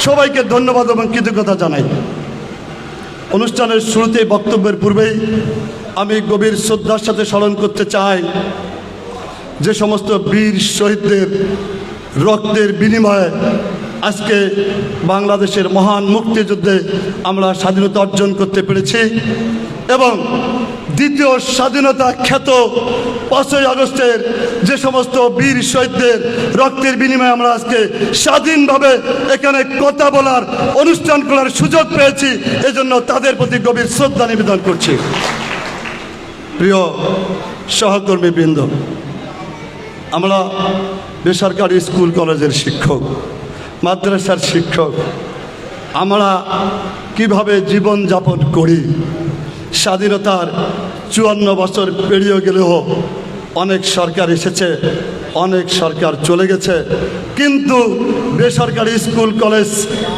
সবাইকে ধন্যবাদ এবং কৃতজ্ঞতা জানাই। অনুষ্ঠানের শুরুতে বক্তব্যের পূর্বেই আমি গভীর শ্রদ্ধার সাথে স্মরণ করতে চাই যে সমস্ত বীর শহীদদের রক্তের বিনিময়ে আজকে বাংলাদেশের মহান মুক্তিযুদ্ধে আমরা স্বাধীনতা অর্জন করতে পেরেছি এবং দ্বিতীয় স্বাধীনতা খ্যাত 5ই আগস্টের যে সমস্ত বীর শহীদদের রক্তের বিনিময়ে আমরা আজকে স্বাধীনভাবে এখানে কথা বলার অনুষ্ঠান করার সুযোগ পেয়েছি, এজন্য তাদের প্রতি গভীর শ্রদ্ধা নিবেদন করছি। প্রিয় সহকর্মীবৃন্দ, আমরা বেসরকারি স্কুল কলেজের শিক্ষক, মাদ্রাসার শিক্ষক, আমরা কিভাবে জীবনযাপন করি। স্বাধীনতার 54 বছর পেরিয়ে গেলেও অনেক সরকার এসেছে, অনেক সরকার চলে গেছে, কিন্তু বেসরকারি স্কুল কলেজ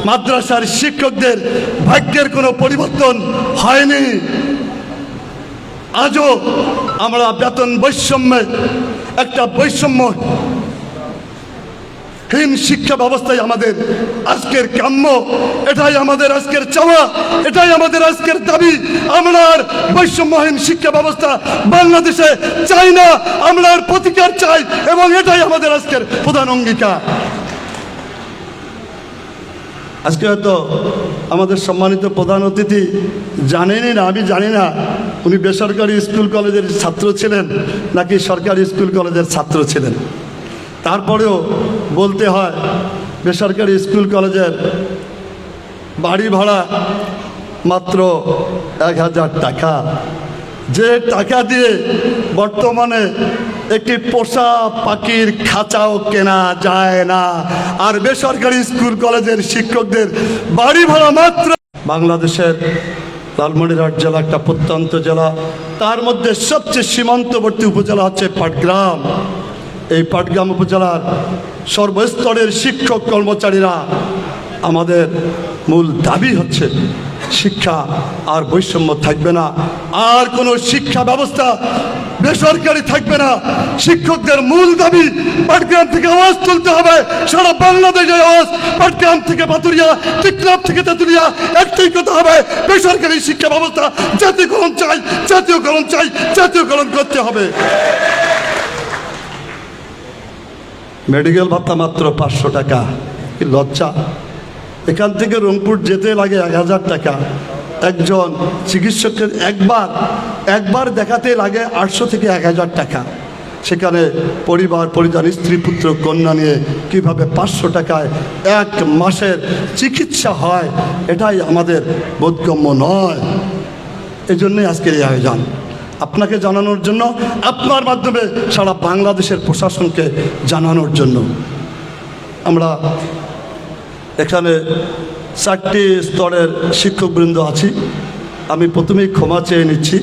মাদ্রাসার শিক্ষকদের ভাগ্যের কোনো পরিবর্তন হয়নি। আজও আমরা বেতন বৈষম্যে একটা বৈষম্যহীন শিক্ষা ব্যবস্থায় আমাদের আজকের কাম্য, এটাই আমাদের আজকের চাওয়া, এটাই আমাদের আজকের দাবি। আমরা আর বৈষম্যহীন শিক্ষা ব্যবস্থা বাংলাদেশে চাই না, আমরা আর প্রতিকার চাই এবং এটাই আমাদের আজকের প্রধান অঙ্গীকার। আজকে হয়তো আমাদের সম্মানিত প্রধান অতিথি জানেনই না, আমি জানি না উনি বেসরকারি স্কুল কলেজের ছাত্র ছিলেন নাকি সরকারি স্কুল কলেজের ছাত্র ছিলেন। তারপরেও বলতে হয় বেসরকারি স্কুল কলেজের বাড়ি ভাড়া মাত্র 1000 টাকা, যে টাকা দিয়ে বর্তমানে একটি পোষা পাখির খাঁচাও কেনা যায় না। আর বেসরকারি স্কুল কলেজের শিক্ষকদের বাড়ি ভাড়া মাত্র। বাংলাদেশের লালমনিরহাট জেলা একটা প্রত্যন্ত জেলা, তার মধ্যে সবচেয়ে সীমান্তবর্তী উপজেলা হচ্ছে পাটগ্রাম। এই পাটগ্রাম উপজেলার সর্বস্তরের শিক্ষক কর্মচারীরা আমাদের মূল দাবি হচ্ছে শিক্ষা আর বৈষম্য থাকবে না, আর কোনো শিক্ষা ব্যবস্থা বেসরকারি থাকবে না। শিক্ষকদের মূল দাবি পাটগ্রাম থেকে আওয়াজ তুলতে হবে, সারা বাংলাদেশে আওয়াজ, পাটগ্রাম থেকে পাতুরিয়া, টিকলাপ থেকে তেতুলিয়া, একটাই কথা হবে, বেসরকারি শিক্ষা ব্যবস্থা জাতীয়করণ চাই, জাতীয়করণ চাই, জাতীয়করণ করতে হবে। মেডিকেল ভাতা মাত্র 500 টাকা, কি লজ্জা! এখান থেকে রংপুর যেতে লাগে 1000 টাকা। একজন চিকিৎসকের একবার দেখাতে লাগে 800 থেকে 1000 টাকা। সেখানে পরিবার পরিজন, স্ত্রী পুত্র কন্যা নিয়ে কিভাবে 500 টাকায় 1 মাসের চিকিৎসা হয়, এটাই আমাদের বোধগম্য নয়। এজন্যই আজকের এই আয়োজন, আপনাকে জানানোর জন্য, আপনার মাধ্যমে সারা বাংলাদেশের প্রশাসনকে জানানোর জন্য। আমরা এখানে 4টি স্তরের শিক্ষকবৃন্দ আছি। আমি প্রথমেই ক্ষমা চেয়ে নিচ্ছি।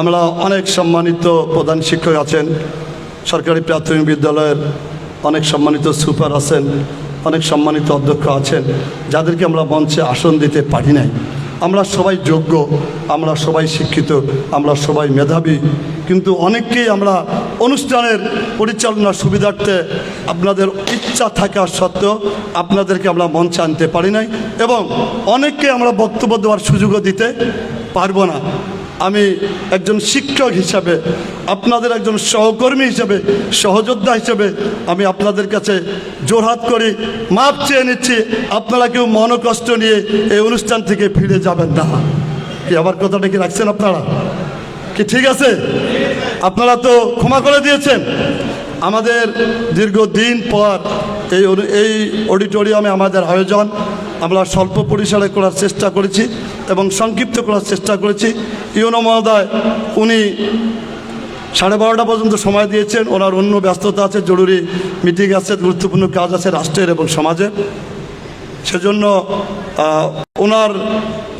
আমরা অনেক সম্মানিত প্রধান শিক্ষক আছেন, সরকারি প্রাথমিক বিদ্যালয়ের অনেক সম্মানিত সুপার আছেন, অনেক সম্মানিত অধ্যক্ষ আছেন, যাদেরকে আমরা মঞ্চে আসন দিতে পারি নাই। আমরা সবাই যোগ্য, আমরা সবাই শিক্ষিত, আমরা সবাই মেধাবী, কিন্তু অনেককেই আমরা অনুষ্ঠানের পরিচালনার সুবিধার্থে আপনাদের ইচ্ছা থাকা সত্ত্বেও আপনাদেরকে আমরা মঞ্চে আনতে পারি নাই এবং অনেককে আমরা বক্তব্য দেওয়ার সুযোগও দিতে পারবো না। আমি একজন শিক্ষক হিসাবে, আপনাদের একজন সহকর্মী হিসেবে, সহযোদ্ধা হিসেবে আমি আপনাদের কাছে জোরহাত করি, মাপ চেয়ে নিচ্ছি। আপনারা কেউ মনোকষ্ট নিয়ে এই অনুষ্ঠান থেকে ফিরে যাবেন না। কি আমার কথাটা কি রাখছেন আপনারা? কি ঠিক আছে? আপনারা তো ক্ষমা করে দিয়েছেন। আমাদের দীর্ঘদিন পর এই অডিটোরিয়ামে আমাদের আয়োজন আমরা স্বল্প পরিসরে করার চেষ্টা করেছি এবং সংক্ষিপ্ত করার চেষ্টা করেছি। ইউনো মহোদয় উনি 12:30 পর্যন্ত সময় দিয়েছেন, ওনার অন্য ব্যস্ততা আছে, জরুরি মিটিং আছে, গুরুত্বপূর্ণ কাজ আছে রাষ্ট্রের এবং সমাজের। সেজন্য ওনার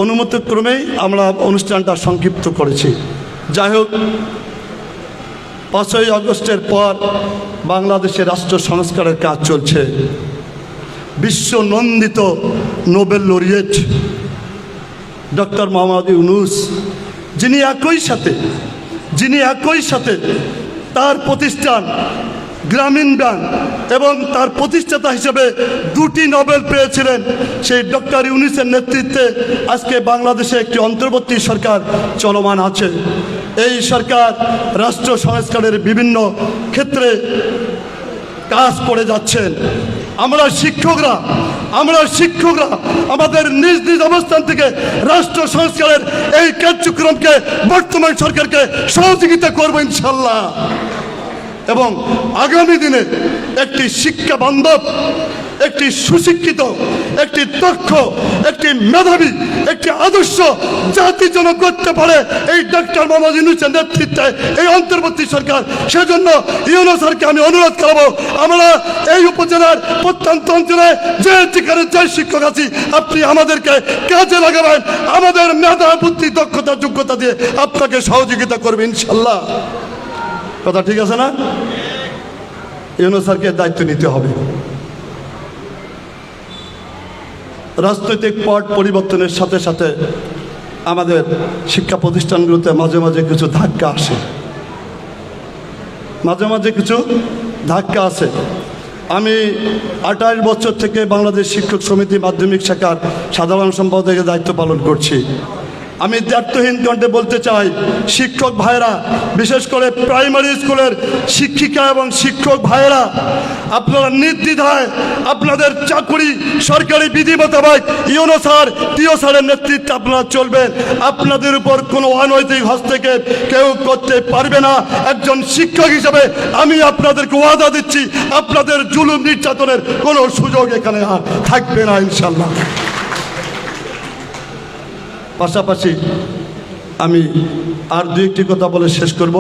অনুমতিক্রমেই আমরা অনুষ্ঠানটা সংক্ষিপ্ত করেছি। যাই হোক, 5ই আগস্টের পর বাংলাদেশে রাষ্ট্র সংস্কারের কাজ চলছে। বিশ্ব নন্দিত Nobel laureate doctor Muhammad Yunus, যিনি একই সাথে তার প্রতিষ্ঠান গ্রামীণ ব্যাংক এবং তার প্রতিষ্ঠাতা হিসেবে 2টি নোবেল পেয়েছিলেন সেই ডক্টর ইউনূসের নেতৃত্বে আজকে বাংলাদেশে একটি অন্তর্বর্তী সরকার চলমান আছে। এই সরকার রাষ্ট্র সংস্কারের বিভিন্ন ক্ষেত্রে কাজ করে যাচ্ছেন। আমরা শিক্ষকরা আমাদের নিজ নিজ অবস্থান থেকে রাষ্ট্র সংস্কারের এই কার্যক্রমকে বর্তমান সরকারকে সহযোগিতা করবো ইনশাল্লাহ। এবং আগামী দিনে একটি শিক্ষা বান্ধব, একটি সুশিক্ষিত, একটি দক্ষ, একটি মেধাবী, একটি আদর্শ জাতি যেন করতে পারে এই ডক্টর মোহাম্মদ ইউনূসের নেতৃত্বে এই অন্তর্বর্তী সরকার। সেজন্য ইউনূস স্যারকে আমি অনুরোধ করবো, আমরা এই উপজেলার প্রত্যন্ত অঞ্চলে যে যেখানে যে শিক্ষক আছি আপনি আমাদেরকে কাজে লাগাবেন, আমাদের মেধা, বুদ্ধি, দক্ষতা, যোগ্যতা দিয়ে আপনাকে সহযোগিতা করবে ইনশাল্লাহ। কথা ঠিক আছে না? ইউনূস স্যারকে দায়িত্ব নিতে হবে। রাজনৈতিক পট পরিবর্তনের সাথে সাথে আমাদের শিক্ষা প্রতিষ্ঠানগুলোতে মাঝে মাঝে কিছু ধাক্কা আসে, আমি 28 বছর থেকে বাংলাদেশ শিক্ষক সমিতি মাধ্যমিক শাখার সাধারণ সম্পাদকের দায়িত্ব পালন করছি। আমি দায়িত্বহীন কণ্ঠে বলতে চাই, শিক্ষক ভাইরা, বিশেষ করে প্রাইমারি স্কুলের শিক্ষিকা এবং শিক্ষক ভাইরা, আপনারা নির্দ্বিধায় আপনাদের চাকরি সরকারি বিধি মোতাবেক ইউনূস স্যার, টিও স্যারের নেতৃত্বে আপনারা চলবেন। আপনাদের উপর কোনো অনৈতিক হস্তক্ষেপ কেউ করতে পারবে না। একজন শিক্ষক হিসেবে আমি আপনাদেরকে ওয়াদা দিচ্ছি, আপনাদের জুলুম নির্যাতনের কোনো সুযোগ এখানে আর থাকবে না ইনশাল্লাহ। পাশাপাশি আমি আর 2-1টি কথা বলে শেষ করব।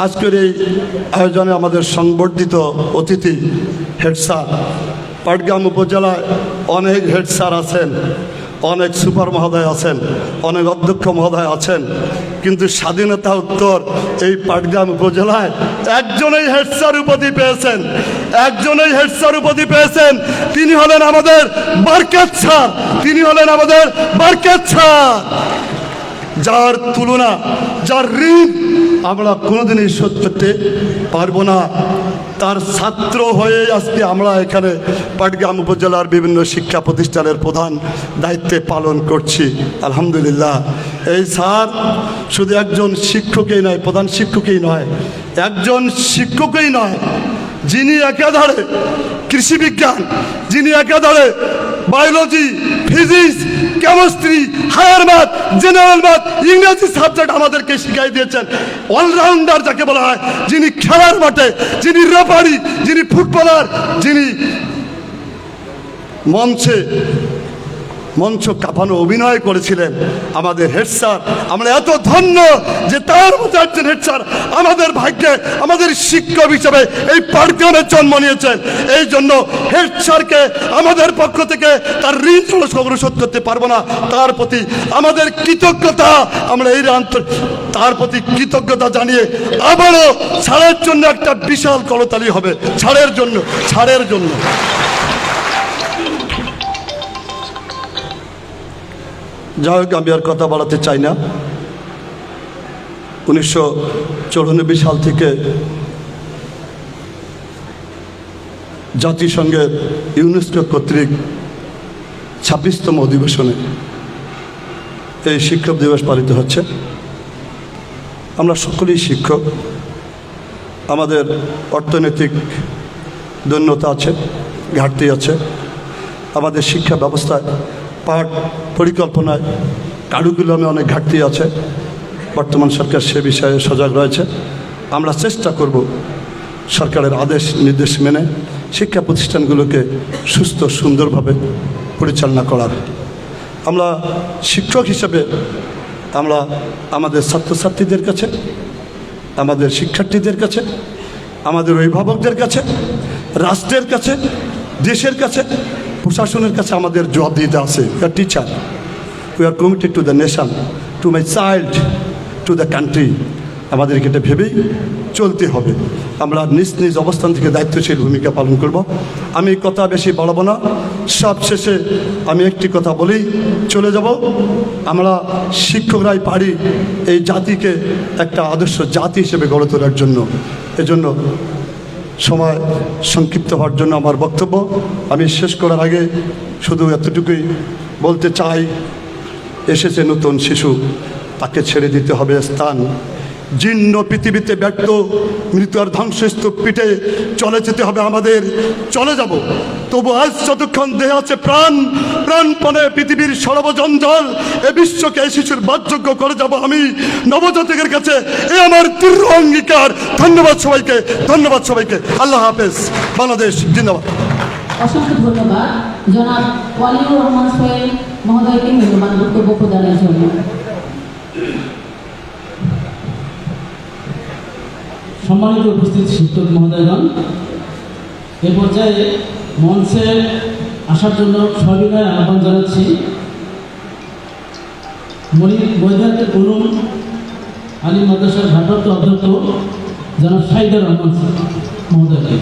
আজকের এই আয়োজনে আমাদের সংবর্ধিত অতিথি হেড স্যার, পাটগ্রাম উপজেলায় অনেক হেড স্যার আছেন, অনেক সুপার মহোদয় আছেন, অনেক অধ্যক্ষ মহোদয় আছেন, কিন্তু স্বাধীনতা উত্তর এই পাটগ্রাম উপজেলায় একজনই হেড স্যার উপাধি পেয়েছেন, তিনি হলেন আমাদের বরকত স্যার, যার তুলনা, যার ঋণ আমরা কোনোদিনই শোধ করতে পারবো না। তার ছাত্র হয়ে আজকে আমরা এখানে পাটগ্রাম উপজেলার বিভিন্ন শিক্ষা প্রতিষ্ঠানের প্রধান দায়িত্বে পালন করছি আলহামদুলিল্লাহ। এই স্যার শুধু একজন শিক্ষকই নয়, প্রধান শিক্ষকই নয়, একজন শিক্ষকই নয়, যিনি একাধারে কৃষি বিজ্ঞান, যিনি একাধারে biology, physics, chemistry, higher math, general math, ইংরেজি সাবজেক্ট আমাদেরকে শিখাই দিয়েছেন। অলরাউন্ডার যাকে বলা হয়, যিনি খেলার মাঠে, যিনি রেফারি, যিনি ফুটবলার, যিনি মঞ্চ কাঁপানো অভিনয় করেছিলেন আমাদের হেড স্যার। আমরা এত ধন্য যে তার মতো একজন হেড স্যার আমাদের ভাগ্যে, আমাদের শিক্ষক হিসেবে এই পাঠক্রমে জন্ম নিয়েছেন। এই জন্য হেড স্যারকে আমাদের পক্ষ থেকে তার ঋণ শোধ করতে পারবো না। তার প্রতি আমাদের কৃতজ্ঞতা, আমরা এই তার প্রতি কৃতজ্ঞতা জানিয়ে আবারও ছাড়ের জন্য একটা বিশাল করতালি হবে, ছাড়ের জন্য। যাই হোক, আমি আর কথা বাড়াতে চাই না। 1994 সাল থেকে জাতিসংঘের ইউনেস্কো কর্তৃক 26তম অধিবেশনে এই শিক্ষক দিবস পালিত হচ্ছে। আমরা সকলেই শিক্ষক, আমাদের অর্থনৈতিক দৈন্যতা আছে, ঘাটতি আছে, আমাদের শিক্ষা ব্যবস্থায়, পাঠ পরিকল্পনায়, কারিকুলামে অনেক ঘাটতি আছে। বর্তমান সরকার সে বিষয়ে সজাগ রয়েছে। আমরা চেষ্টা করব সরকারের আদেশ নির্দেশ মেনে শিক্ষা প্রতিষ্ঠানগুলোকে সুস্থ সুন্দরভাবে পরিচালনা করার। আমরা শিক্ষক হিসেবে আমরা আমাদের ছাত্রছাত্রীদের কাছে, আমাদের শিক্ষার্থীদের কাছে, আমাদের অভিভাবকদের কাছে, রাষ্ট্রের কাছে, দেশের কাছে, প্রশাসনের কাছে আমাদের জবাবদিহিতা আছে। Teacher, we are committed to the nation, to my child, to the country. আমাদেরকে এটা ভেবেই চলতে হবে। আমরা নিজ নিজ অবস্থান থেকে দায়িত্বশীল ভূমিকা পালন করব। আমি কথা বেশি বাড়াবো না, সব শেষে আমি একটি কথা বলেই চলে যাব। আমরা শিক্ষকরাই পারি এই জাতিকে একটা আদর্শ জাতি হিসেবে গড়ে তোলার জন্য। এজন্য সময় সংক্ষিপ্ত হওয়ার জন্য আমার বক্তব্য আমি শেষ করার আগে শুধু এতটুকুই বলতে চাই, এসেছে নতুন শিশু, তাকে ছেড়ে দিতে হবে স্থান। জীর্ণ পৃথিবীতে ব্যর্থ মৃত্যু আর ধ্বংসস্তূপ পিঠে চলে যেতে হবে আমাদের, চলে যাব। তবু আজ যতক্ষণ দেহে আছে প্রাণ, প্রাণপণে পৃথিবীর সর্বজঞ্জাল এ বিশ্বকে এই শিশুর বাদযোগ্য করে যাব আমি নবজাতকের কাছে। এ আমার দৃঢ় অঙ্গীকার। ধন্যবাদ সবাইকে, ধন্যবাদ সবাইকে। আল্লাহ হাফেজ। বাংলাদেশ জিন্দাবাদ। অসংখ্য ধন্যবাদ জনাব ওয়ালিউর রহমান সোহেল মহোদয়কে মূল্যবান বক্তব্য প্রদানের জন্য। সম্মানিত উপস্থিত শিক্ষক মহোদয়গণ, এ পর্যায়ে মঞ্চে আসার জন্য সবিনয় আহ্বান জানাচ্ছি মৈদান উলুম আলী মাদ্রাসার ভারপ্রাপ্ত অধ্যক্ষ জনাব শাহিদুর রহমান মহোদয়কে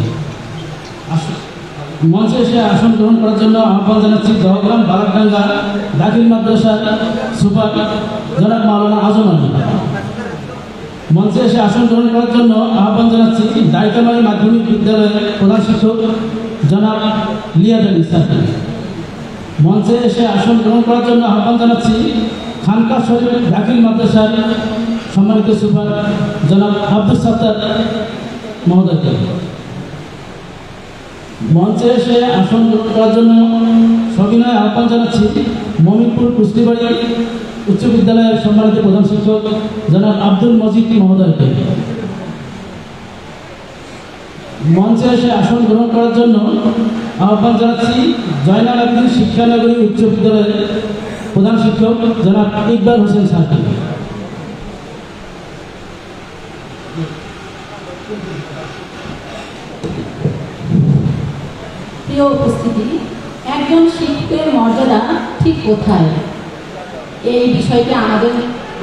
মঞ্চে এসে আসন গ্রহণ করার জন্য আহ্বান জানাচ্ছি দহগ্রাম বারাকডাঙ্গা দাখিল মাদ্রাসার সুপার জনাব মাওলানা আজম আলী। মঞ্চে এসে আসন গ্রহণ করার জন্য আহ্বান জানাচ্ছি দায়িকামারী মাধ্যমিক বিদ্যালয়ের প্রধান শিক্ষক জনাব লিয়াদ আলী স্যারকে। মঞ্চে এসে আসন গ্রহণ করার জন্য আহ্বান জানাচ্ছি খানকা শরীফ দাখিল মাদ্রাসার সম্মানিত সুপার জনাব আব্দুল সাত্তার মহোদয়কে। মঞ্চে এসে আসন গ্রহণ করার জন্য সবিনয় আহ্বান জানাচ্ছি মমিনপুর কুষ্টিবাড়ি উচ্চ বিদ্যালয়ের সম্মানিত প্রধান শিক্ষক জনাব আব্দুল মজিদ মহোদয়কে। মঞ্চে এসে আসন গ্রহণ করার জন্য আহ্বান জানাচ্ছি জয়নাল আবেদীন শিক্ষানগরী উচ্চ বিদ্যালয়ের প্রধান শিক্ষক জনাব ইকবাল হোসেন স্যারকে। প্রিয় উপস্থিতি, একজন শিক্ষকের মর্যাদা ঠিক কোথায়, এই বিষয়টি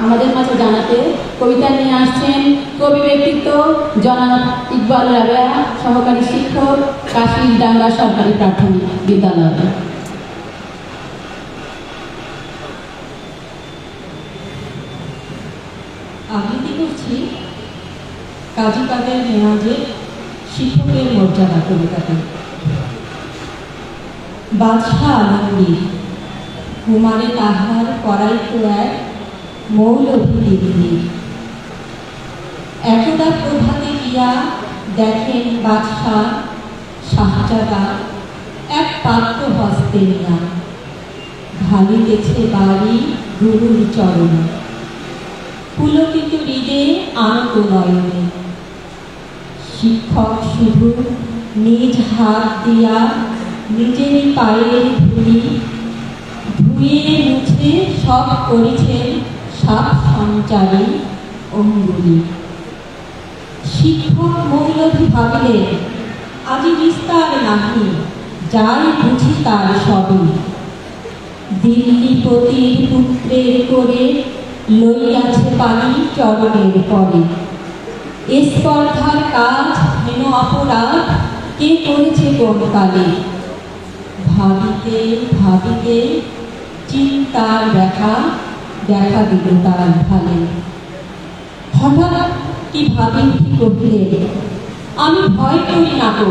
আমাদের মাঝে জানাতে কবিতা নিয়ে আসছেন কবি ব্যক্তিত্ব জনাব ইকবাল রাবেয়া, সহকারী শিক্ষক, কাশিরডাঙ্গা সরকারি প্রাথমিক বিদ্যালয়। আবৃত্তি করছি কাজী কাদের নেওয়াজের শিক্ষকের মর্যাদা কবিতাটি। বাদশাহ আলমগীর হুমারে তাহার পড়াইতো এক মৌলভী দিল্লি। একদা প্রভাতে গিয়া দেখেন বাদশাহ শাহজাদা এক পাত্র হস্তে নিয়া ঢালিতেছে বাড়ি গুরুর চরণে। পুলকিত হৃদে আনত নয়নে শিক্ষক শুধু নিজ হাত দিয়া নিজেরই পায়ের ধুলি ধুয়ে মুছে সব করেছেন সাপ সঞ্চারী অঙ্গুলি। শিক্ষক মৌলভী ভাবিলেন আজি বিস্তার নাহি, যাই বুঝি তার সবই। দিল্লিপতির পুত্রের করে লইয়াছে পানি চরণের পরে। স্পর্ধার কাজ হেন অপরাধ কে করেছে কোন কালে। ভাবিতে ভাবিতে চিন্তার দেখা দিল তার ভালে। হঠাৎ কি ভাবি কি কহিলে আমি ভয় করি না তো,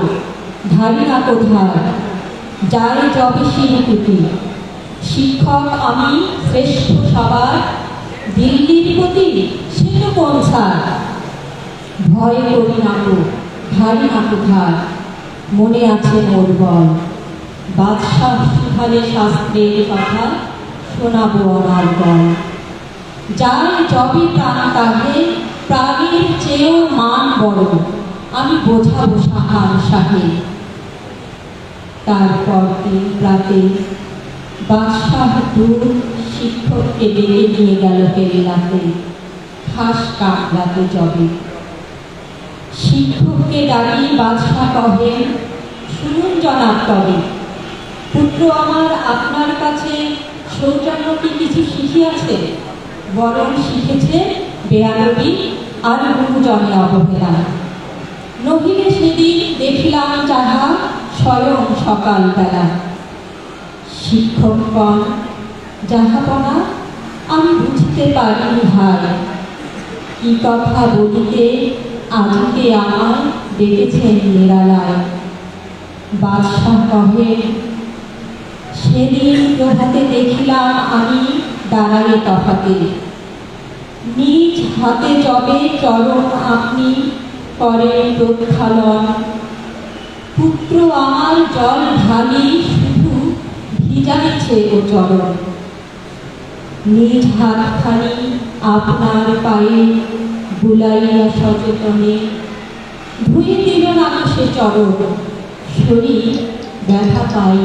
ধারি না তো ধার, যায় যবে শিল্পী। শিক্ষক আমি শ্রেষ্ঠ সবার, দিল্লির প্রতি সে তো কোন ছাড়। ভয় করি না তো, ধারি না তো ধার, মনে আছে মোর বল। বাদশাহ শিখালে শাস্ত্রের কথা, শোনাবো আমার গল। যার যবে প্রাণ তাহে, প্রাণের চেয়েও মান বড়, আমি বোঝাবো সাহান সাহে। তারপর দিন রাতে বাদশাহ দূর শিক্ষককে ডেকে নিয়ে গেল কেল্লাতে, খাস কামলাতে যবে। শিক্ষককে ডাকি বাদশাহ কহে শুনুন জনাব তবে, পুত্র আমার আপনার কাছে সৌজন্য কি কিছু শিখিয়াছে? বরং শিখেছে বেয়াদবি আর গুরুজনে অবহেলা। নহিলে সেদিন দেখিলাম যাহা স্বয়ং সকালবেলা। শিক্ষকগণ যাহাপনা আমি বুঝতে পারিনি ভাই, কি কথা বলিতে আজকে আমার ডেকেছেন নিরালায়। বাদশাহ কহে, সেদিন প্রভাতে দেখিলাম আমি দাঁড়ালে তফাতে, নিজ হাতে যবে চরণ আপনি করেন প্রক্ষালন। পুত্র আমার জল ঢালি শুধু ভিজাইছে ও চরণ, নিজ হাতখানি আপনার পায়ে বুলাইয়া সচেতনে, ধুয়ে দিল না সে চরণ, শরীর ব্যথা পাই।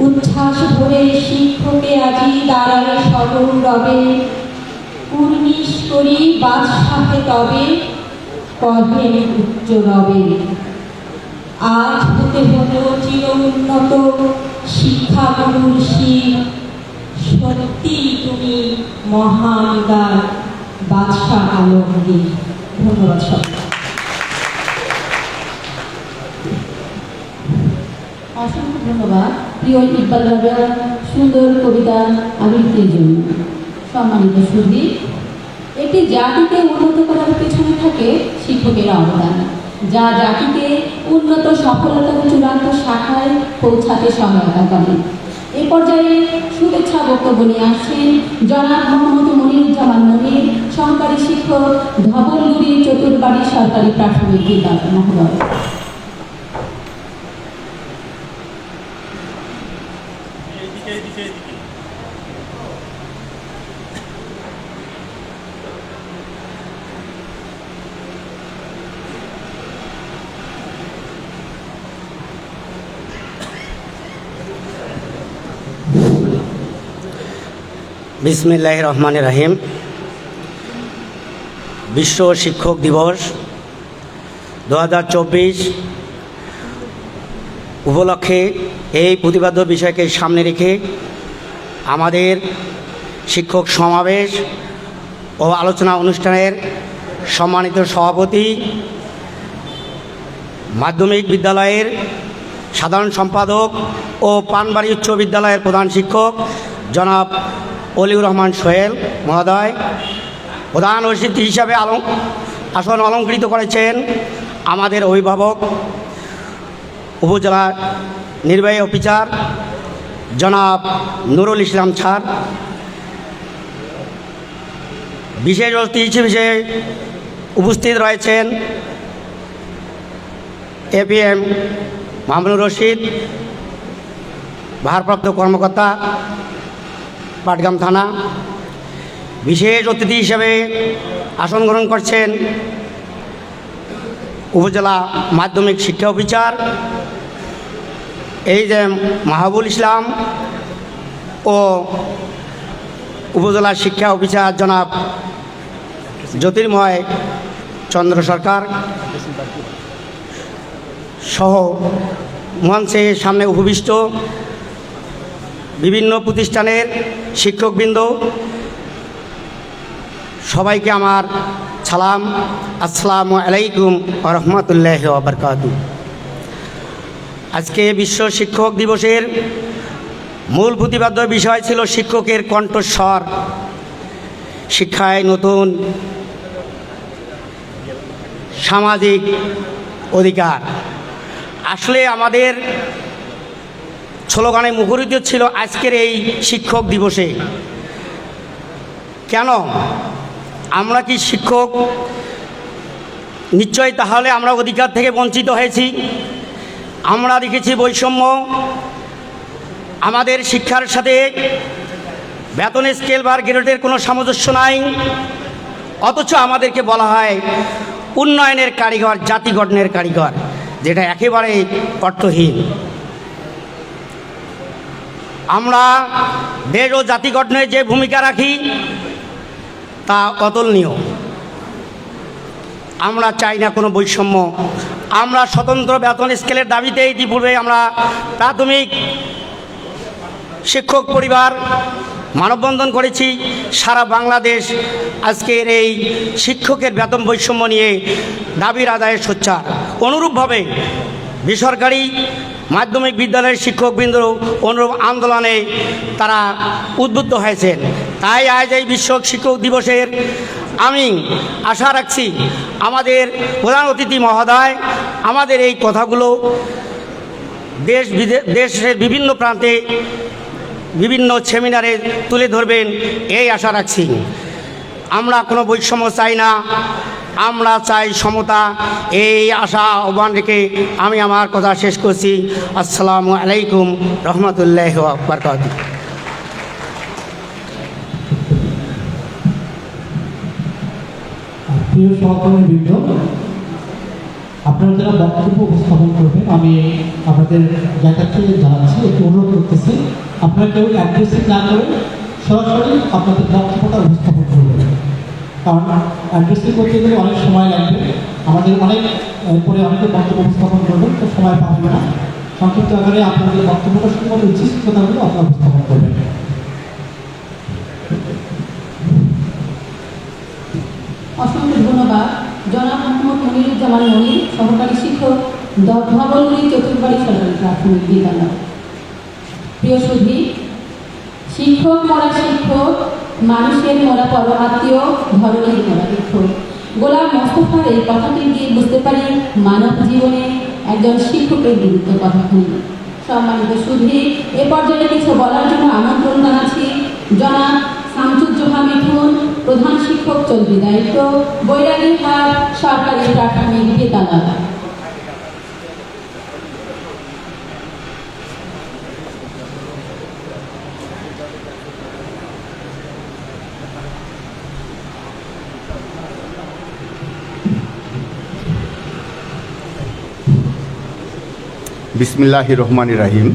উচ্ছ্বাস ভরে শিক্ষকে আজি দাঁড়ালে সদর রবে, কুর্নিশ করি বাদশাহে তবে কহেন উচ্চ রবে। আজ হতে হলো চির উন্নত শিক্ষা গুরুর শির, সত্যি তুমি মহান গান বাদশাহ আলমগীর। ধন্যবাদ সব। অসংখ্য ধন্যবাদ প্রিয় ইকবাল রাবেয়ার সুন্দর কবিতা আবৃত্তির জন্য। সম্মানিত সুধী, একটি জাতিকে উন্নত করার পেছনে থাকে শিক্ষকের অবদান, যা জাতিকে উন্নত সফলতার চূড়ান্ত শাখায় পৌঁছাতে সহায়তা করে। এ পর্যায়ে শুভেচ্ছা বক্তব্য নিয়ে আসছেন জনাব মোহাম্মদ মনিরুজ্জামান মনির, সহকারী শিক্ষক, ধবলগুড়ি চতুর্বাড়ি সরকারি প্রাথমিক বিদ্যালয় মহোদয়। বিসমিল্লাহির রহমানির রহিম। বিশ্ব শিক্ষক দিবস 2024 উপলক্ষে এই প্রতিপাদ্য বিষয়কে সামনে রেখে আমাদের শিক্ষক সমাবেশ ও আলোচনা অনুষ্ঠানের সম্মানিত সভাপতি, মাধ্যমিক বিদ্যালয়ের সাধারণ সম্পাদক ও পানবাড়ি উচ্চ বিদ্যালয়ের প্রধান শিক্ষক জনাব অলিউর রহমান সোহেল মহোদয়, প্রধান অতিথি হিসাবে আসন অলঙ্কৃত করেছেন আমাদের অভিভাবক উপজেলা নির্বাহী অফিসার জনাব নুরুল ইসলাম স্যার। বিশেষ অতিথি হিসেবে উপস্থিত রয়েছেন APM মামুনুর রশিদ, ভারপ্রাপ্ত কর্মকর্তা পাটগ্রাম থানা। বিশেষ অতিথি হিসেবে আসন গ্রহণ করছেন উপজেলা মাধ্যমিক শিক্ষা অফিসার AJM মাহবুল ইসলাম ও উপজেলা শিক্ষা অফিসার জনাব জ্যোতির্ময় চন্দ্র সরকার সহ মঞ্চের সামনে উপবিষ্ট বিভিন্ন প্রতিষ্ঠানের শিক্ষকবৃন্দ, সবাইকে আমার সালাম, আসসালামু আলাইকুম ওয়া রাহমাতুল্লাহি ওয়া বারাকাতুহু। আজকে বিশ্ব শিক্ষক দিবসের মূল প্রতিপাদ্য বিষয় ছিল শিক্ষকের কণ্ঠস্বর, শিক্ষায় নতুন সামাজিক অধিকার। আসলে আমাদের স্লোগানে মুখরিত ছিল আজকের এই শিক্ষক দিবসে। কেন আমরা কি শিক্ষক? নিশ্চয়ই তাহলে আমরা অধিকার থেকে বঞ্চিত হয়েছি। আমরা দেখেছি বৈষম্য, আমাদের শিক্ষার সাথে বেতন স্কেল বা গ্রেডের কোনো সামঞ্জস্য নাই, অথচ আমাদেরকে বলা হয় উন্নয়নের কারিগর, জাতি গঠনের কারিগর, যেটা একেবারে অর্থহীন। আমরা দেশ ও জাতি গঠনে যে ভূমিকা রাখি তা অতুলনীয়। আমরা চাই না কোনো বৈষম্য। আমরা স্বতন্ত্র বেতন স্কেলের দাবিতে ইতিপূর্বে আমরা প্রাথমিক শিক্ষক পরিবার মানববন্ধন করেছি। সারা বাংলাদেশ আজকের এই শিক্ষকের বেতন বৈষম্য নিয়ে দাবির আদায়ে সোচ্চার। অনুরূপভাবে বেসরকারি মাধ্যমিক বিদ্যালয়ের শিক্ষকবৃন্দ অনুরূপ আন্দোলনে তারা উদ্বুদ্ধ হয়েছেন। তাই আজ এই বিশ্ব শিক্ষক দিবসের আমি আশা রাখছি আমাদের প্রধান অতিথি মহোদয় আমাদের এই কথাগুলো দেশের বিভিন্ন প্রান্তে বিভিন্ন সেমিনারে তুলে ধরবেন এই আশা রাখছি। আমরা কোনো বৈষম্য চাই না, আমরা চাই সমতা। এই আশা আহ্বান রেখে আমি আমার কথা শেষ করছি। আসসালামু আলাইকুম রহমতুল্লাহ বারকাতুহু। প্রিয় সহকর্মীবৃন্দ, আপনারা যারা বক্তব্য উপস্থাপন করবেন আমি আপনাদের জায়গাতে জানাচ্ছি, একটু অনুরোধ করতেছি আপনারা কেউ অ্যাড্রেসিং না করে সরাসরি আপনাদের বক্তব্যটা উপস্থাপন করবেন, কারণ অ্যাড্রেসিং করতে গেলে অনেক সময় লাগবে, আমাদের অনেক পরে অনেকে বক্তব্য উপস্থাপন করবেন, তো সময় পাবেন না। সংক্ষিপ্ত আকারে আপনাদের বক্তব্যটা শুধুমাত্র উচিত কথাগুলো আপনারা উপস্থাপন করবেন। অসংখ্য ধন্যবাদ জনাব মোহাম্মদ মনিরুজ্জামান মনির, সহকারী শিক্ষক, ধবলগুড়ি চতুর্বাড়ি সরকারি প্রাথমিক বিদ্যালয়। প্রিয় সুধী, শিক্ষক মরা শিক্ষক, মানুষের মরা পরমাত্মীয়, ধরনের মরা শিক্ষক। গোলাম মোস্তফার এই কথাটি দিয়ে বুঝতে পারি মানব জীবনে একজন শিক্ষকের গুরুত্ব কতখানি। সম্মানিত সুধী, এ পর্যায়ে কিছু বলার জন্য আমন্ত্রণ জানাচ্ছি জনাব শামসুজ্জোহা মিঠুন, প্রধান শিক্ষক, চলতি দায়িত্ব, বৈরাগীহাট সরকারি প্রাথমিক বিদ্যালয়। বিসমিল্লাহির রহমানির রহিম।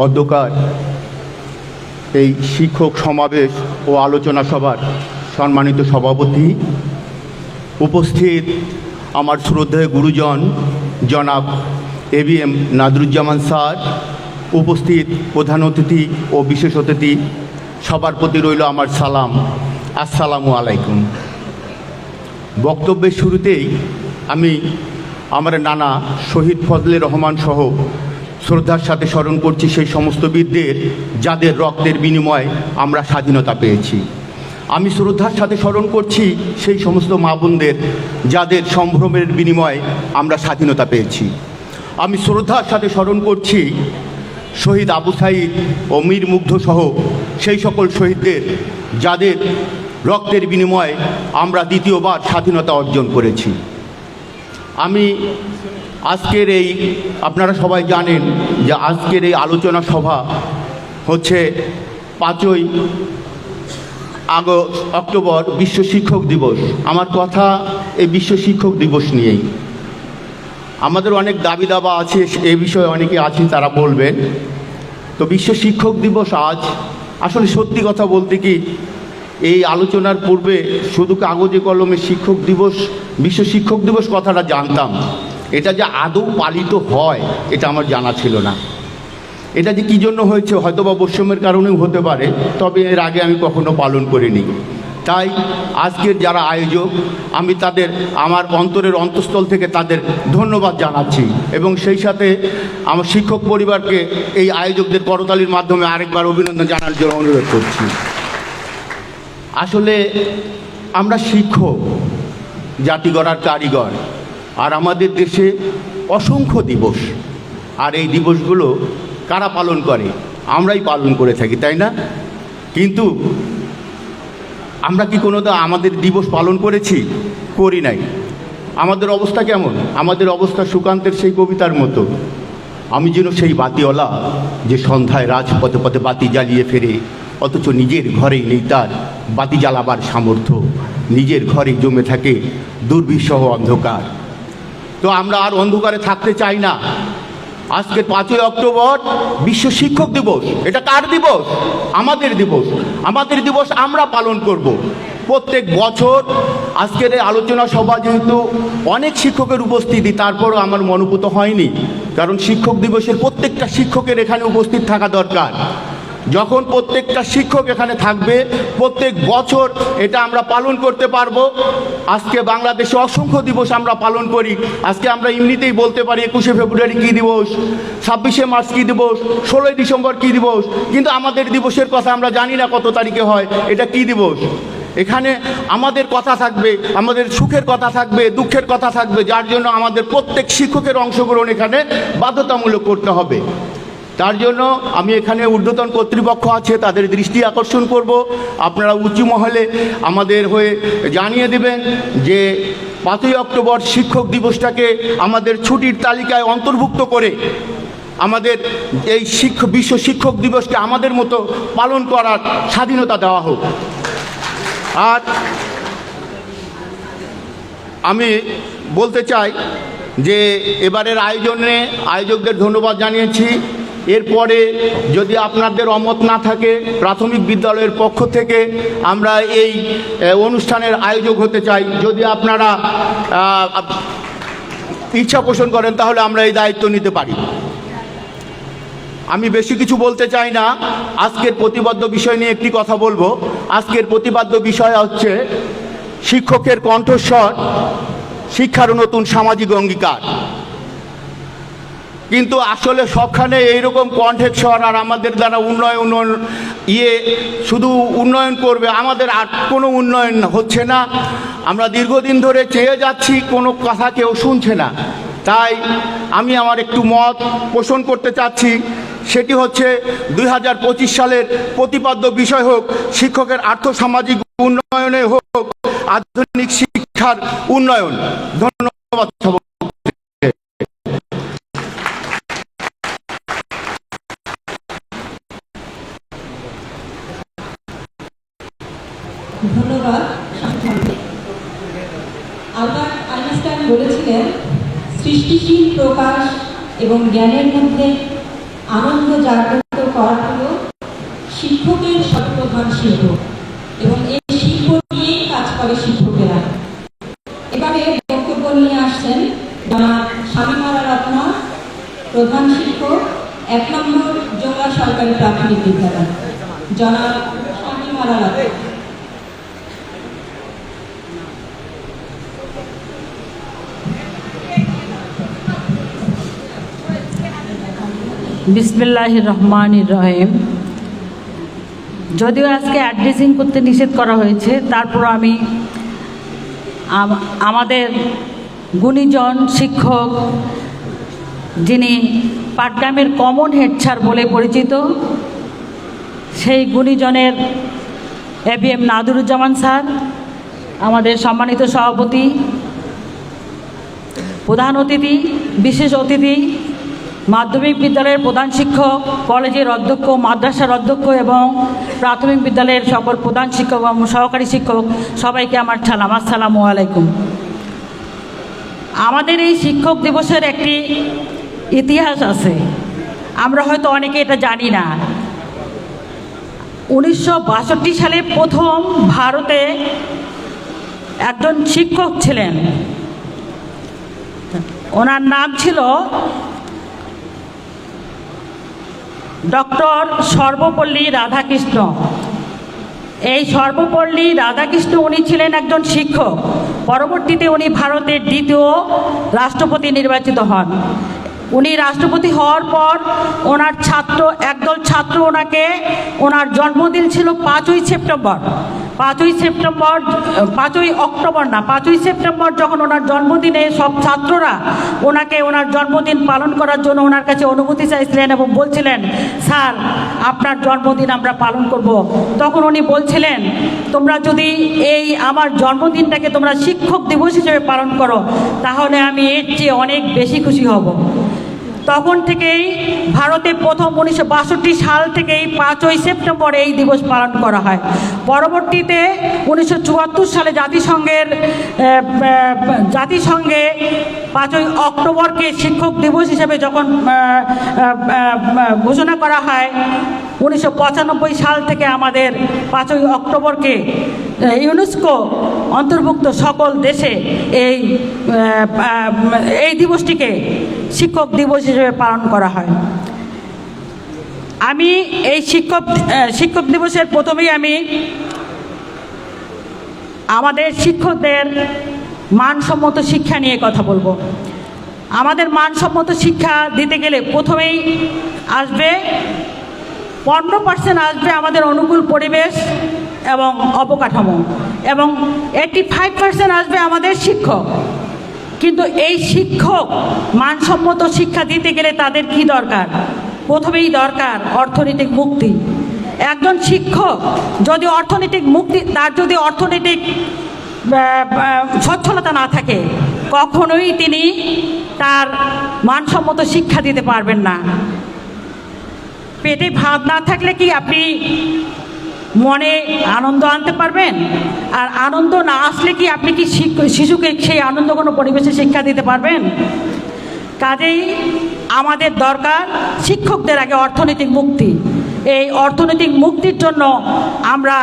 অধ্যকার এই শিক্ষক সমাবেশ ও আলোচনা সভার সম্মানিত সভাপতি, উপস্থিত আমার শ্রদ্ধেয় গুরুজন জনাব ABM নাদরুজ্জামান স্যার, উপস্থিত প্রধান অতিথি ও বিশেষ অতিথি, সবার প্রতি রইল আমার সালাম, আসসালামু আলাইকুম। বক্তব্যের শুরুতেই আমি আমার নানা শহীদ ফজলে রহমান সহ শ্রদ্ধার সাথে স্মরণ করছি সেই সমস্ত বীরদের যাদের রক্তের বিনিময়ে আমরা স্বাধীনতা পেয়েছি। আমি শ্রদ্ধার সাথে স্মরণ করছি সেই সমস্ত মা বোনদের যাদের সম্ভ্রমের বিনিময়ে আমরা স্বাধীনতা পেয়েছি। আমি শ্রদ্ধার সাথে স্মরণ করছি শহীদ আবু সাঈদ ও মীর মুগ্ধ সহ সেই সকল শহীদদের যাদের রক্তের বিনিময়ে আমরা দ্বিতীয়বার স্বাধীনতা অর্জন করেছি। আমি আজকের এই, আপনারা সবাই জানেন যে আজকের এই আলোচনা সভা হচ্ছে 5ই অক্টোবর বিশ্ব শিক্ষক দিবস। আমার কথা এই বিশ্ব শিক্ষক দিবস নিয়েই। আমাদের অনেক দাবি দাবা আছে, এ বিষয়ে অনেকে আছেন, তারা বলবেন। তো বিশ্ব শিক্ষক দিবস আজ, আসলে সত্যি কথা বলতে কি এই আলোচনার পূর্বে শুধু কাগজে কলমে শিক্ষক দিবস, বিশ্ব শিক্ষক দিবস কথাটা জানতাম, এটা যে আদৌ পালিত হয় এটা আমার জানা ছিল না। এটা যে কী জন্য হয়েছে হয়তোবা বৈষম্যের কারণেও হতে পারে, তবে এর আগে আমি কখনো পালন করিনি। তাই আজকের যারা আয়োজক, আমি তাদের আমার অন্তরের অন্তঃস্থল থেকে তাদের ধন্যবাদ জানাচ্ছি এবং সেই সাথে আমার শিক্ষক পরিবারকে এই আয়োজকদের করতালির মাধ্যমে আরেকবার অভিনন্দন জানার জন্য অনুরোধ করছি। আসলে আমরা শিক্ষক, জাতি গড়ার কারিগর, আর আমাদের দেশে অসংখ্য দিবস, আর এই দিবসগুলো কারা পালন করে? আমরাই পালন করে থাকি, তাই না? কিন্তু আমরা কি কোনো আমাদের দিবস পালন করেছি? করি নাই। আমাদের অবস্থা কেমন? আমাদের অবস্থা সুকান্তের সেই কবিতার মতো, আমি যেন সেই বাতিওয়ালা যে সন্ধ্যায় রাজপথে পথে বাতি জ্বালিয়ে ফেরে, অথচ নিজের ঘরেই নেই তার বাতি জ্বালাবার সামর্থ্য, নিজের ঘরেই জমে থাকে দুর্বিষহ অন্ধকার। তো আমরা আর অন্ধকারে থাকতে চাই না। আজকে 5ই অক্টোবর বিশ্ব শিক্ষক দিবস। এটা কার দিবস? আমাদের দিবস। আমাদের দিবস আমরা পালন করব প্রত্যেক বছর। আজকের এই আলোচনা সভা যেহেতু অনেক শিক্ষকের উপস্থিতি, তারপরও আমার মনোভূত হয়নি, কারণ শিক্ষক দিবসের প্রত্যেকটা শিক্ষকের এখানে উপস্থিত থাকা দরকার। যখন প্রত্যেকটা শিক্ষক এখানে থাকবে, প্রত্যেক বছর এটা আমরা পালন করতে পারবো। আজকে বাংলাদেশে অসংখ্য দিবস আমরা পালন করি। আজকে আমরা এমনিতেই বলতে পারি 21শে ফেব্রুয়ারি কী দিবস, 26শে মার্চ কী দিবস, 16ই ডিসেম্বর কী দিবস, কিন্তু আমাদের দিবসের কথা আমরা জানি না কত তারিখে হয়, এটা কী দিবস। এখানে আমাদের কথা থাকবে, আমাদের সুখের কথা থাকবে, দুঃখের কথা থাকবে, যার জন্য আমাদের প্রত্যেক শিক্ষকের অংশগ্রহণ এখানে বাধ্যতামূলক করতে হবে। তার জন্য আমি এখানে ঊর্ধ্বতন কর্তৃপক্ষ আছে, তাদের দৃষ্টি আকর্ষণ করব। আপনারা উঁচু মহলে আমাদের হয়ে জানিয়ে দেবেন যে 5ই অক্টোবর শিক্ষক দিবসটাকে আমাদের ছুটির তালিকায় অন্তর্ভুক্ত করে আমাদের এই বিশ্ব শিক্ষক দিবসকে আমাদের মতো পালন করার স্বাধীনতা দেওয়া হোক। আর আমি বলতে চাই যে এবারের আয়োজকদের ধন্যবাদ জানিয়েছি। এরপরে যদি আপনাদের অমত না থাকে, প্রাথমিক বিদ্যালয়ের পক্ষ থেকে আমরা এই অনুষ্ঠানের আয়োজক হতে চাই। যদি আপনারা ইচ্ছা পোষণ করেন তাহলে আমরা এই দায়িত্ব নিতে পারি। আমি বেশি কিছু বলতে চাই না। আজকের প্রতিপাদ্য বিষয় নিয়ে একটি কথা বলবো। আজকের প্রতিপাদ্য বিষয় হচ্ছে শিক্ষকের কণ্ঠস্বর, শিক্ষার নতুন সামাজিক অঙ্গীকার। কিন্তু আসলে সবখানে এইরকম কণ্ঠের স্বর আর আমাদের দ্বারা উন্নয়ন শুধু উন্নয়ন করবে, আমাদের আর কোনো উন্নয়ন হচ্ছে না। আমরা দীর্ঘদিন ধরে চেয়ে যাচ্ছি, কোনো কথা কেউ শুনছে না। তাই আমি আমার একটু মত পোষণ করতে চাচ্ছি। সেটি হচ্ছে 2025 সালের প্রতিপাদ্য বিষয় হোক শিক্ষকের আর্থসামাজিক উন্নয়নে হোক আধুনিক শিক্ষার উন্নয়ন। ধন্যবাদ। ধন্যবাদ। আলবার্ট আইনস্টাইন বলেছিলেন, সৃষ্টিশীল প্রকাশ এবং জ্ঞানের মধ্যে আনন্দ জাগ্রত করা হল শিক্ষকের সর্বপ্রধান শিল্প, এবং এই শিল্প নিয়েই কাজ করে শিক্ষকেরা। এবারে বক্তব্য নিয়ে আসছেন জনাব শামীমারা রত্না, প্রধান শিক্ষক 1 নম্বর জোংলা সরকারি প্রাথমিক বিদ্যালয়। জনাব শামীমারা রত্না। বিসমিল্লাহির রহমানির রহিম। যদিও আজকে অ্যাড্রেসিং করতে নিষেধ করা হয়েছে, তারপর আমি আমাদের গুণীজন শিক্ষক, যিনি পাটগ্রামের কমন হেড স্যার বলে পরিচিত, সেই গুণীজনের ABM নাদিরুজ্জামান স্যার, আমাদের সম্মানিত সভাপতি, প্রধান অতিথি, বিশেষ অতিথি, মাধ্যমিক বিদ্যালয়ের প্রধান শিক্ষক, কলেজের অধ্যক্ষ, মাদ্রাসার অধ্যক্ষ এবং প্রাথমিক বিদ্যালয়ের সকল প্রধান শিক্ষক এবং সহকারী শিক্ষক, সবাইকে আমার সালাম। আসসালামু আলাইকুম। আমাদের এই শিক্ষক দিবসের একটি ইতিহাস আছে, আমরা হয়তো অনেকে এটা জানি না। 1962 সালে প্রথম ভারতে একজন শিক্ষক ছিলেন, ওনার নাম ছিল ডক্টর সর্বপল্লী রাধাকৃষ্ণ। এই সর্বপল্লী রাধাকৃষ্ণ উনি ছিলেন একজন শিক্ষক। পরবর্তীতে উনি ভারতের দ্বিতীয় রাষ্ট্রপতি নির্বাচিত হন। উনি রাষ্ট্রপতি হওয়ার পর ওনার একদল ছাত্র ওনাকে, ওনার জন্মদিন ছিল 5ই সেপ্টেম্বর। 5ই সেপ্টেম্বর যখন ওনার জন্মদিনে সব ছাত্ররা ওনাকে ওনার জন্মদিন পালন করার জন্য ওনার কাছে অনুমতি চাইছিলেন এবং বলছিলেন, স্যার আপনার জন্মদিন আমরা পালন করব। তখন উনি বলছিলেন, তোমরা যদি এই আমার জন্মদিনটাকে তোমরা শিক্ষক দিবস হিসেবে পালন করো তাহলে আমি এর চেয়ে অনেক বেশি খুশি হব। তখন থেকেই ভারতে প্রথম 1962 সাল থেকেই 5ই সেপ্টেম্বর এই দিবস পালন করা হয়। পরবর্তীতে 1974 সালে জাতিসংঘে 5ই অক্টোবরকে শিক্ষক দিবস হিসেবে যখন ঘোষণা করা হয়, 1995 সাল থেকে আমাদের 5ই অক্টোবরকে ইউনেস্কো অন্তর্ভুক্ত সকল দেশে এই দিবসটিকে শিক্ষক দিবস হিসেবে পালন করা হয়। আমি এই শিক্ষক দিবসের প্রথমেই আমি আমাদের শিক্ষকদের মানসম্মত শিক্ষা নিয়ে কথা বলবো। আমাদের মানসম্মত শিক্ষা দিতে গেলে প্রথমেই আসবে 15% আসবে আমাদের অনুকূল পরিবেশ এবং অবকাঠামো, এবং 85% আসবে আমাদের শিক্ষক। কিন্তু এই শিক্ষক মানসম্মত শিক্ষা দিতে গেলে তাদের কি দরকার? প্রথমেই দরকার অর্থনৈতিক মুক্তি। একজন শিক্ষক যদি অর্থনৈতিক মুক্তি, তার যদি অর্থনৈতিক সচ্ছলতা না থাকে, কখনোই তিনি তার মানসম্মত শিক্ষা দিতে পারবেন না। পেটে ভাত না থাকলে কি আপনি মনে আনন্দ আনতে পারবেন? আর আনন্দ না আসলে কি আপনি কি শিশুকে সেই আনন্দ কোনো পরিবেশে শিক্ষা দিতে পারবেন? কাজেই আমাদের দরকার শিক্ষকদের আগে অর্থনৈতিক মুক্তি। এই অর্থনৈতিক মুক্তির জন্য আমরা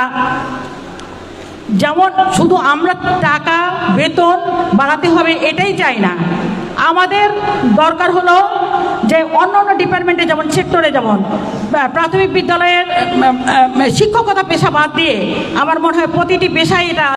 যেমন শুধু আমরা টাকা বেতন বাড়াতে হবে এটাই চাই না, আমাদের দরকার হলো যে অন্য অন্য ডিপার্টমেন্টে যেমন সেক্টরে, যেমন প্রাথমিক বিদ্যালয়ের শিক্ষকতা পেশা বাদ দিয়ে আমার মনে হয় প্রতিটি পেশায় এটা